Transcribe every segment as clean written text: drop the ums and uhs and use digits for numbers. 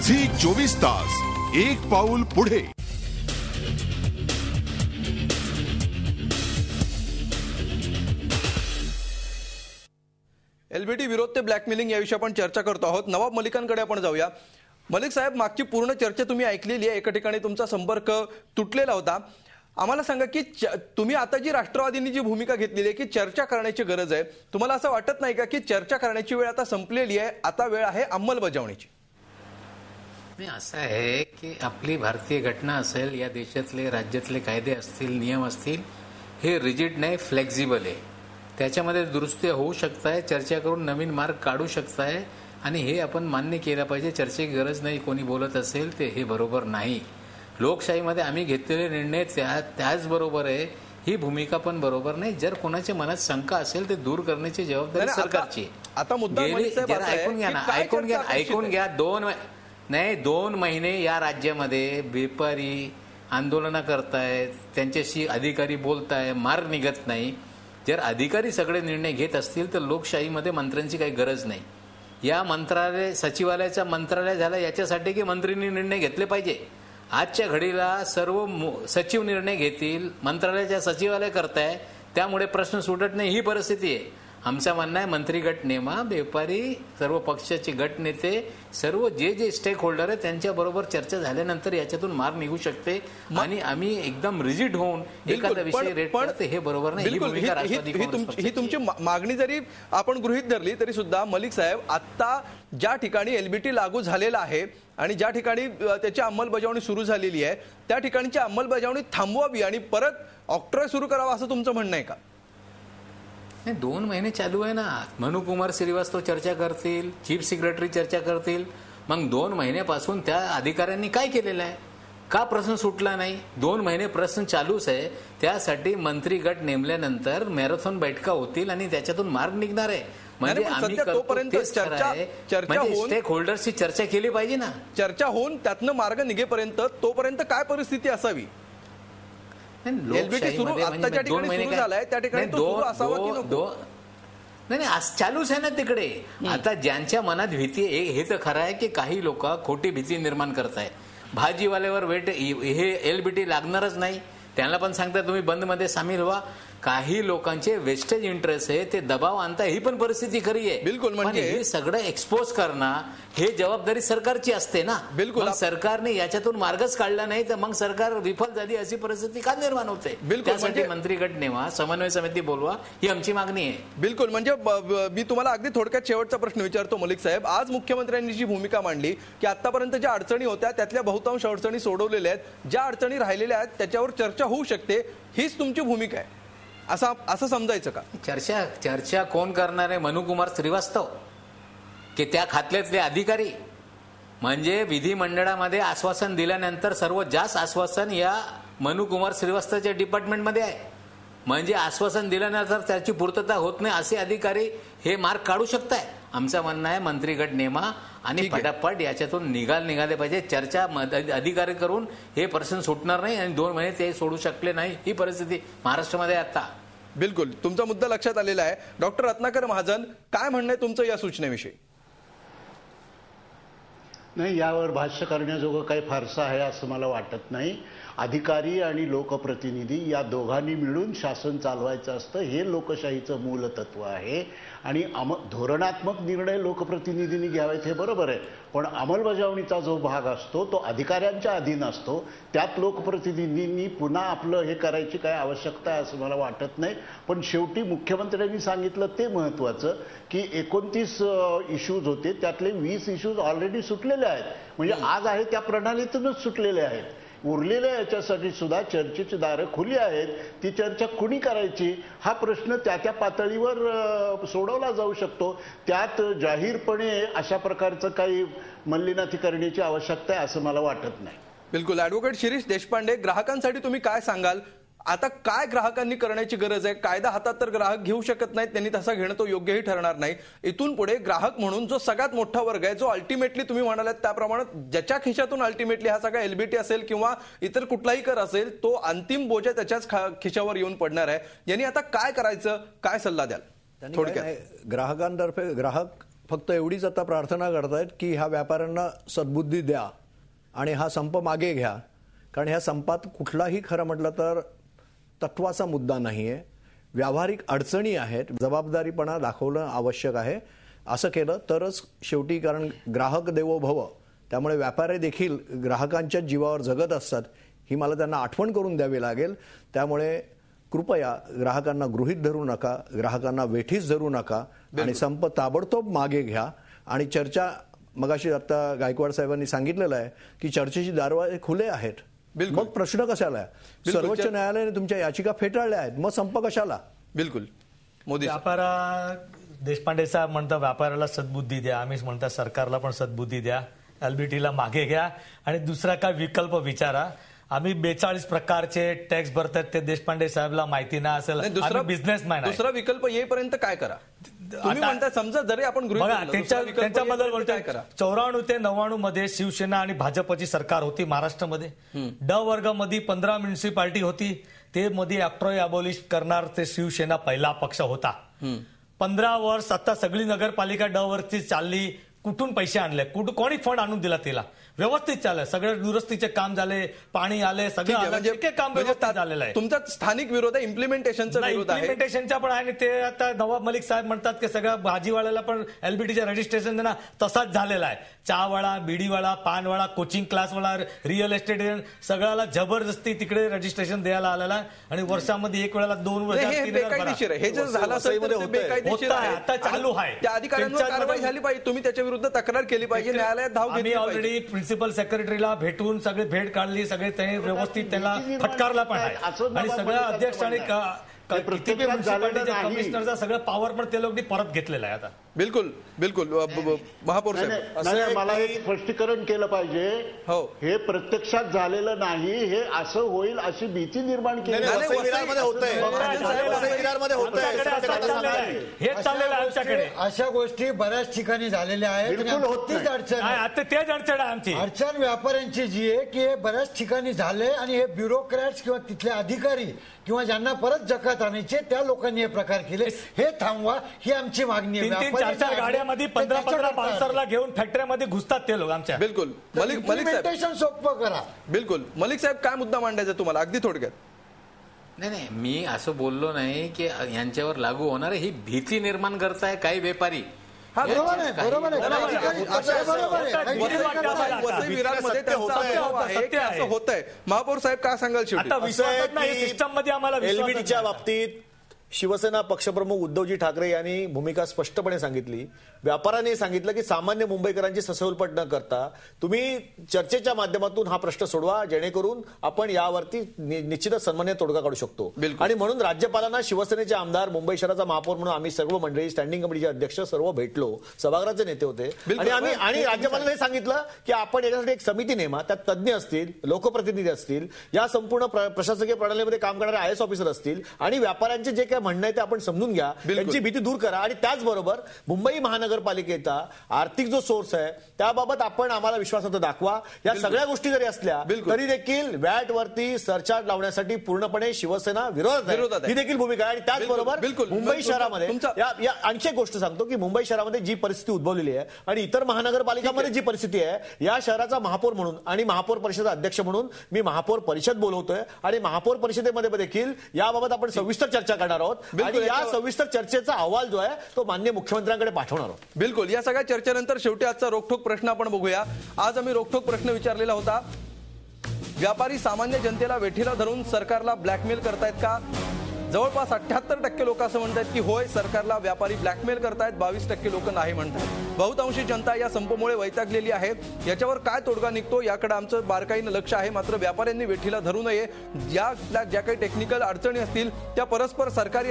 Zee 24 तास एक पाऊल पुढे। एलबीटी विरोध ते ब्लॅकमेलिंग याविषयी आपण चर्चा करतो आहोत। नवाब मलिकांकडे आपण जाऊया। मलिक साहेब, मागची पूर्ण चर्चा तुम्ही ऐकलेली आहे। एका ठिकाणी तुमचा संपर्क तुटलेला होता। आम्हाला सांगा की तुम्ही आता जी राष्ट्रवादींनी जी भूमिका घेतलेली आहे की चर्चा करण्याची गरज आहे, तुम्हाला असं वाटत नाही का की चर्चा करण्याची वेळ आता संपलेली आहे, आता वेळ आहे अंमलबजावणीची? नाही, असं आहे की आपली भारतीय घटना असेल, या देशातले राज्यातले कायदे असतील, नियम असतील, हे रिजिड नाही, फ्लेक्झिबल आहे। त्याच्यामध्ये दुरुस्ती होऊ शकताय, चर्चा करून नवीन मार्ग काढू शकताय आणि हे आपण मान्य केलं पाहिजे। चर्चेची गरज नाही, कोणी बोलत असेल ते हे बरोबर नाही। लोकशाहीमध्ये आम्ही घेतलेले निर्णय त्याचबरोबर आहे, ही भूमिका पण बरोबर नाही। जर कोणाच्या मनात शंका असेल ते दूर करण्याची जबाबदारी सरकारची। आता मुद्दा ऐकून घ्या 2 महिने या राज्यामध्ये व्यापारी आंदोलन करतायत, त्यांच्याशी अधिकारी बोलताय, मार्ग निघत नाही। जर अधिकारी सगळे निर्णय घेत असतील तर लोकशाहीमध्ये मंत्र्यांची काही गरज नाही। या मंत्रालय सचिवालयाचा मंत्रालय झाला याच्यासाठी की मंत्र्यांनी निर्णय घेतले पाहिजे। आजच्या घडीला सर्व सचिव निर्णय घेतील, मंत्रालयाच्या सचिवालय करताय, त्यामुळे प्रश्न सुटत नाही, ही परिस्थिती आहे। आमचं म्हणणं आहे मंत्री गट नेमा, व्यापारी, सर्व पक्षाचे गट नेते, सर्व जे स्टेक होल्डर आहे त्यांच्याबरोबर चर्चा झाल्यानंतर याच्यातून मार्ग निघू शकते आणि आम्ही एकदम रिजिड होऊन एखादा विषय रेट करते, हे बरोबर नाही। ही तुमची मागणी जरी आपण गृहीत धरली तरी सुद्धा मलिक साहेब, आता ज्या ठिकाणी एलबीटी लागू झालेला आहे आणि ज्या ठिकाणी त्याची अंमलबजावणी सुरू झालेली आहे त्या ठिकाणची अंमलबजावणी थांबवावी आणि परत ऑक्ट्रॉय सुरू करावा असं तुमचं म्हणणं आहे का? 2 महिने चालू आहे ना। मनु कुमार श्रीवास्तव चर्चा करतील, चीफ सेक्रेटरी चर्चा करतील, मग 2 महिन्यापासून त्या अधिकाऱ्यांनी काय केलेलं आहे? का प्रश्न सुटला नाही? 2 महिने प्रश्न चालूच आहे। त्यासाठी मंत्री गट नेमल्यानंतर मॅरेथॉन बैठका होतील आणि त्याच्यातून मार्ग निघणार आहे। म्हणजे आम्ही तोपर्यंत चर्चा होऊन स्टेक होल्डर्सची चर्चा केली पाहिजे ना। चर्चा होऊन त्यातनं मार्ग निघेपर्यंत तोपर्यंत काय परिस्थिती असावी? एलबीटी सुरू आता ज्या ठिकाणी सुरू झालाय त्या ठिकाणी तो सुरू असावा की नको? नाही, चालूच आहे ना तिकडे। आता ज्यांच्या मनात भीती आहे, हे तर खरं आहे की काही लोक खोटी भीती निर्माण करताय। भाजीवाल्यावर हे एलबीटी लागणारच नाही, त्यांना पण सांगता तुम्ही बंद मध्ये सामील व्हा। काही लोकांचे वेस्टेज इंटरेस्ट आहे, ते दबाव आणता, ही पण परिस्थिती खरी आहे। बिलकुल, म्हणजे हे सगळं एक्सपोज करणं हे जबाबदारी सरकारची असते ना। बिलकुल, सरकारने याच्यातून मार्गच काढला नाही तर मग सरकार विफल झाली अशी परिस्थिती का निर्माण होते? त्यासाठी मंत्री गट नेमा, समन्वय समिती बोलवा, ही आमची मागणी आहे। बिलकुल, म्हणजे मी तुम्हाला अगदी थोडक्यात शेवटचा प्रश्न विचारतो मलिक साहेब। आज मुख्यमंत्र्यांनी जी भूमिका मांडली की आतापर्यंत ज्या अडचणी होत्या त्यातल्या बहुतांश अडचणी सोडवलेल्या आहेत, ज्या अडचणी राहिलेल्या आहेत त्याच्यावर चर्चा होऊ शकते, हीच तुमची भूमिका आहे असं समजायचं का? चर्चा कोण करणार आहे? मनु कुमार श्रीवास्तव की त्या खात्यातले अधिकारी? म्हणजे विधिमंडळामध्ये आश्वासन दिल्यानंतर सर्वात जास्त आश्वासन या मनु कुमार श्रीवास्तवच्या डिपार्टमेंटमध्ये आहे। म्हणजे आश्वासन दिल्यानंतर त्याची पूर्तता होत नाही असे अधिकारी हे मार्ग काढू शकताय। आमचं म्हणणं आहे मंत्री गट नेमा आणि फटाफट याच्यातून निघाले पाहिजे। चर्चा अधिकारी करून हे प्रश्न सुटणार नाही आणि 2 महिने ते सोडू शकले नाही, ही परिस्थिती महाराष्ट्रामध्ये आता। बिलकुल, तुमचा मुद्दा लक्षात आलेला आहे। डॉक्टर रत्नाकर महाजन, काय म्हणणं आहे तुमचं या सूचनेविषयी? नाही, यावर भाष्य करण्याजोगं काही फारसं आहे असं मला वाटत नाही। अधिकारी आणि लोकप्रतिनिधी या दोघांनी मिळून शासन चालवायचं असतं, हे लोकशाहीचं मूल तत्व आहे। आणि धोरणात्मक निर्णय लोकप्रतिनिधींनी घ्यावेत हे बरोबर आहे, पण अंमलबजावणीचा जो भाग असतो तो अधिकाऱ्यांच्या अधीन असतो। त्यात लोकप्रतिनिधींनी पुन्हा आपलं हे करायची काय आवश्यकता आहे असं मला वाटत नाही। पण शेवटी मुख्यमंत्र्यांनी सांगितलं ते महत्त्वाचं की 29 इश्यूज होते, त्यातले 20 इश्यूज ऑलरेडी सुटलेले आहेत, म्हणजे आज आहे त्या प्रणालीतूनच सुटलेले आहेत। उरलेल्या याच्यासाठी सुद्धा चर्चेची दारं खुली आहेत। ती चर्चा कुणी करायची हा प्रश्न त्या पातळीवर सोडवला जाऊ शकतो। त्यात जाहीरपणे अशा प्रकारचं काही मल्लीनाथी करण्याची आवश्यकता आहे असं मला वाटत नाही। बिलकुल, ॲडव्होकेट शिरीष देशपांडे, ग्राहकांसाठी तुम्ही काय सांगाल? आता काय ग्राहकांनी करण्याची गरज आहे? कायदा हातात तर ग्राहक घेऊ शकत नाहीत, त्यांनी तसा घेणं तो योग्यही ठरणार नाही। इथून पुढे ग्राहक म्हणून जो सगळ्यात मोठा वर्ग आहे, जो अल्टिमेटली तुम्ही म्हणालात त्याप्रमाणे ज्याच्या खिशातून अल्टिमेटली हा सगळा एलबीटी असेल किंवा इतर कुठलाही कर असेल, तो अंतिम बोजा त्याच्याच खिशावर येऊन पडणार आहे। यांनी आता काय करायचं, काय सल्ला द्याल थोडक्यात? ग्राहकांतर्फे ग्राहक फक्त एवढीच आता प्रार्थना करतायत की ह्या व्यापाऱ्यांना सद्बुद्धी द्या आणि हा संप मागे घ्या, कारण ह्या संपात कुठलाही खरं म्हटलं तर तत्वाचा मुद्दा नाही आहे. व्यावहारिक अडचणी आहेत, जबाबदारीपणा दाखवणं आवश्यक आहे. असं केलं तरच शेवटी, कारण ग्राहक देवो भव, त्यामुळे व्यापारी देखील ग्राहकांच्या जीवावर जगत असतात, ही मला त्यांना आठवण करून द्यावी लागेल. त्यामुळे कृपया ग्राहकांना गृहीत धरू नका, ग्राहकांना वेठीस धरू नका आणि संप ताबडतोब मागे घ्या. आणि चर्चा, मगाशी आता गायकवाड साहेबांनी सांगितलेलं आहे की चर्चेची दरवाजे खुले आहेत. मग प्रश्न कशाला आहे? सर्वोच्च न्यायालयाने तुमच्या याचिका फेटाळल्या आहेत, मग संप कशाला? बिलकुल. मोदी देशपांडे साहेब म्हणतात व्यापाऱ्याला सद्बुद्धी द्या, आम्हीच म्हणतात सरकारला पण सद्बुद्धी द्या, एलबीटीला मागे घ्या आणि दुसरा काय विकल्प विचारा. आम्ही 42 प्रकारचे टॅक्स भरतात, ते देशपांडे साहेबला माहिती नाही असेल. बिझनेसमॅन दुसरा विकल्प येईपर्यंत काय करा तुम्ही म्हणता? समजा जरी आपण त्यांच्याबद्दल बोलतोय, 94 ते 99 मध्ये शिवसेना आणि भाजपची सरकार होती महाराष्ट्रामध्ये. ड वर्गामध्ये 15 म्युनिसिपालिटी होती, ते मध्ये ऑक्ट्रॉय अबॉलिश करणार ते शिवसेना पहिला पक्ष होता. 15 वर्ष आता सगळी नगरपालिका ड वरती चालली. कुठून पैसे आणले, कोणी फंड आणून दिला तिला? व्यवस्थित चाललं, सगळे दुरुस्तीचे काम झाले, पाणी आले, सगळं काम व्यवस्थित झालेलं आहे. तुमचा स्थानिक विरोध आहे, इम्प्लिमेंटेशनचा विरोध आहे. इम्प्लिमेंटेशनचा पण आहे. ते आता नवाब मलिक साहेब म्हणतात की सगळ्या भाजीवाल्याला पण एलबीटीच्या रजिस्ट्रेशन देणं तसाच झालेला आहे. चहावाळा, बिडीवाळा, पानवाळा, कोचिंग क्लासवाळा, रिअल एस्टेट सगळ्याला जबरदस्ती तिकडे रजिस्ट्रेशन द्यायला आलेला आहे. आणि वर्षामध्ये 1 वेळेला 2 वेळा हे जर झालं असेल तर बेकायदेशीर आहे. आता चालू आहे. त्या अधिकाऱ्यांवर कारवाई झाली पाहिजे, तुम्ही त्याच्या विरुद्ध तक्रार केली पाहिजे, न्यायालयात धाव घेतली पाहिजे. ऑलरेडी प्रिन्सिपल सेक्रेटरीला भेटून सगळे भेट काढली, सगळे त्यांनी व्यवस्थित त्यांना फटकारला पण आहे. आणि सगळ्या अध्यक्ष आणि कमिशनरचा सगळं पॉवर पण ते लोकांनी परत घेतलेला आहे आता. बिलकुल बिलकुल. महापौर साहेब, मला हे स्पष्टीकरण केलं पाहिजे. हो, हे प्रत्यक्षात झालेलं नाही, हे असं होईल अशी भीती निर्माण केली. हेच चाललेलं आहे आमच्याकडे. अशा गोष्टी बऱ्याच ठिकाणी झालेल्या आहेत. आता तेच अडचण आहे आमची. अडचण व्यापाऱ्यांची जी आहे की हे बऱ्याच ठिकाणी झाले आणि हे ब्युरोक्रॅट्स किंवा तिथले अधिकारी किंवा ज्यांना परत जकात आणायचे त्या लोकांनी हे प्रकार केले. हे थांबवा, ही आमची मागणी आहे. 3-4 गाड्यामध्ये 15-15 बाउन्सरला घेऊन फॅक्टरीमध्ये घुसतात ते लोक आमच्या. बिलकुल. मलिक साहेब सोपं करा. बिलकुल. मलिक साहेब, काय मुद्दा मांडायचा तुम्हाला अगदी थोडक्यात? नाही, मी असं बोललो नाही की यांच्यावर लागू होणार ही भीती निर्माण करताय काही व्यापारी. बरोबर आहे. असं होतंय. महापौर साहेब, काय सांगाल? आता विश्वासात नाही सिस्टम मध्ये आम्हाला. एलबीटीच्या बाबतीत शिवसेना पक्षप्रमुख उद्धवजी ठाकरे यांनी भूमिका स्पष्टपणे सांगितली. व्यापाऱ्यांनी सांगितलं की सामान्य मुंबईकरांची ससवलपट न करता तुम्ही चर्चेच्या माध्यमातून हा प्रश्न सोडवा, जेणेकरून आपण यावरती निश्चितच सन्मान्य तोडगा काढू शकतो. आणि म्हणून राज्यपालांना शिवसेनेचे आमदार, मुंबई शहराचा महापौर म्हणून आम्ही सर्व मंडळी, स्टँडिंग कमिटीचे अध्यक्ष सर्व भेटलो, सभागृहाचे नेते होते. आणि राज्यपालांना हे सांगितलं की आपण याच्यासाठी एक समिती नेमा, त्यात तज्ज्ञ असतील, लोकप्रतिनिधी असतील, या संपूर्ण प्रशासकीय प्रणालीमध्ये काम करणारे IAS ऑफिसर असतील आणि व्यापाऱ्यांचे जे काय म्हणणं आहे ते आपण समजून घ्या, त्यांची भीती दूर करा. आणि त्याचबरोबर मुंबई महानगरपालिकेचा आर्थिक जो सोर्स आहे त्याबाबत आपण आम्हाला विश्वासार्हता दाखवा. या सगळ्या गोष्टी जरी असल्या तरी देखील व्हॅट वरती सरचार्ज लावण्यासाठी पूर्णपणे शिवसेना विरोधात आहे, ही देखील भूमिका आहे. आणि त्याचबरोबर मुंबई शहरामध्ये या आणखी एक गोष्ट सांगतो की मुंबई शहरामध्ये जी परिस्थिती उद्भवलेली आहे आणि इतर महानगरपालिकांमध्ये जी परिस्थिती आहे, या शहराचा महापौर म्हणून आणि महापौर परिषद अध्यक्ष म्हणून मी महापौर परिषद बोलवतोय आणि महापौर परिषदेमध्ये देखील याबाबत आपण सविस्तर चर्चा करणार आहोत. आणि या सविस्तर चर्चेचा अहवाल जो आहे तो माननीय मुख्यमंत्र्यांकडे पाठवणार आहोत. बिलकुल. या सगळ्या चर्चेनंतर शेवटी आजचा रोखठोक प्रश्न आपण बघूया. आज आम्ही रोखठोक प्रश्न विचारलेला होता, व्यापारी सामान्य जनतेला वेठीला धरून सरकारला ब्लॅकमेल करतायत का? जवळपास 78% लोक असं म्हणतात की होय, सरकारला व्यापारी ब्लॅकमेल करतायत. 22% लोक नाही म्हणतात. बहुतांशी जनता या संपामुळे वैतागलेली आहे. याच्यावर काय तोडगा निघतो याकडे आमचं बारकाईनं लक्ष आहे. मात्र व्यापाऱ्यांनी वेठीला धरू नये. ज्या काही टेक्निकल अडचणी असतील त्या परस्पर सरकार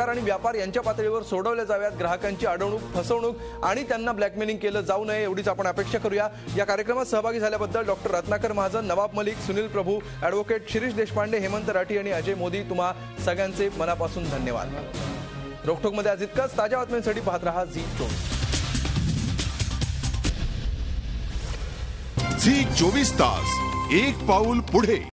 आणि व्यापार यांच्या पातळीवर सोडवल्या जाव्यात. ग्राहकांची अडवणूक, फसवणूक आणि त्यांना ब्लॅकमेलिंग केलं जाऊ नये, एवढीच आपण अपेक्षा करूया. या कार्यक्रमात सहभागी झाल्याबद्दल डॉक्टर रत्नाकर महाजन, नवाब मलिक, सुनील प्रभू, ॲडव्होकेट शिरीष देशपांडे, हेमंत राठी आणि अजय मोदी, तुम्हा सगळ्यांचे मनापासून धन्यवाद. रोखठोकमध्ये आज इतकंच. ताज्या बातम्यांसाठी पाहत रहा झी 24 तास, एक पाऊल पुढे.